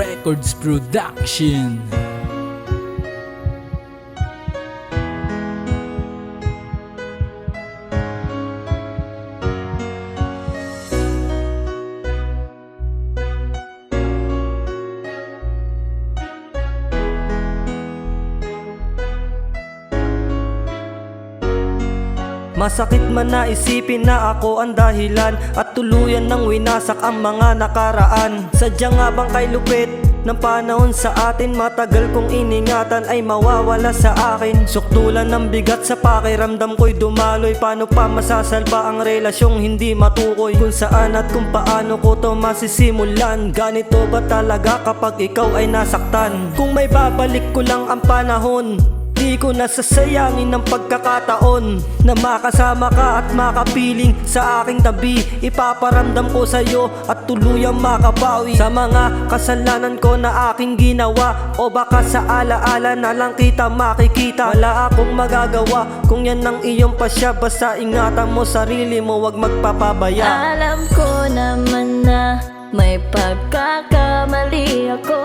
Records Production. Masakit man na isipin na ako ang dahilan at tuluyan ng winasak ang mga nakaraan. Sadya nga bang kay lupit ng panahon sa atin, matagal kong iningatan ay mawawala sa akin. Sukdulan ng bigat sa pakiramdam ko'y dumaloy. Paano pa masasalba ang relasyong hindi matukoy? Kung saan at kung paano ko to masisimulan? Ganito ba talaga kapag ikaw ay nasaktan? Kung may babalik ko lang ang panahon, di ko nasasayangin ng pagkakataon na makasama ka at makapiling sa aking tabi. Ipaparamdam ko sa'yo at tuluyang makabawi sa mga kasalanan ko na aking ginawa. O baka sa alaala na lang kita makikita. Wala akong magagawa kung yan ang iyong pasya. Basta ingatan mo sarili mo, wag magpapabaya. Alam ko naman na may pagkakamali ako.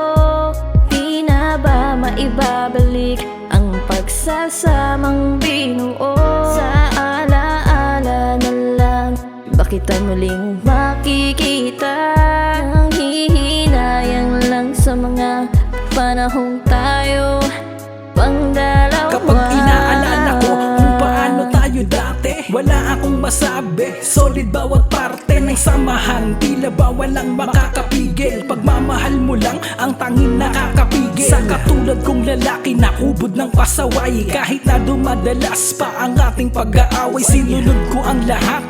Di na ba maibabalik ang pagsasamang binuo? Sa alaala na lang ba kita muling makikita? Nanghihinayang lang sa mga panahong tayo pang dalawa. Kapag inaalala ko kung paano tayo dati, wala akong masabi. Solid bawat parte ng samahan, tila ba walang makakapigil. Pagmamahal mo lang ang tanging nakakapigil. Sa katulad kong lalaki na kubod ng pasaway, kahit na dumadalas pa ang ating pag-aaway, sinunod ko ang lahat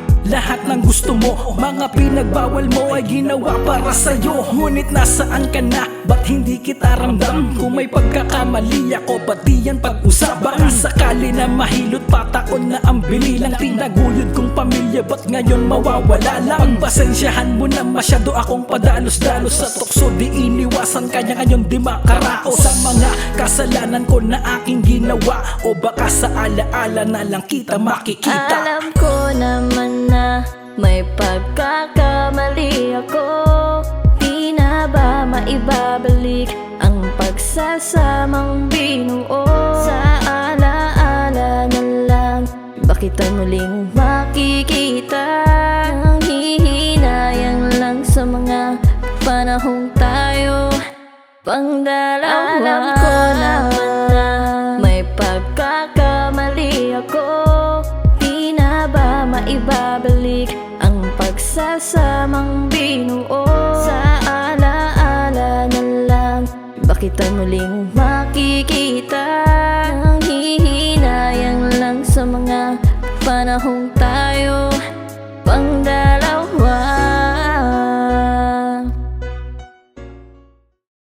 ng gusto mo. Mga pinagbawal mo ay ginawa para sa'yo. Ngunit nasaan ka na? Ba't hindi kita ramdam? Kung may pagkakamali ako, ba't di yan pag-usap? Baka sakali na mahilot pa taon na ang bililang tinaguyod kong pamilya, ba't ngayon mawawala lang? Pagpasensyahan mo na masyado akong padalos-dalos sa tukso, di iniwasan kaya ngayon di makaraos sa mga kasalanan ko na aking ginawa. O baka sa alaala na lang kita makikita. Alam ko naman na may pagkakamali ako. Di na ba maibabalik ang pagsasamang binuo? Sa alaala na lang ba kita muling makikita? Nanghihinayang lang sa mga panahong tayo pang dalawa. Alam ko naman na may pagkakamali ako. Di na ba maibabalik ang pagsasamang binuo? Sa alaala na lang ba kita muling makikita? Nanghihinayang lang sa mga panahong tayo pang dalawa.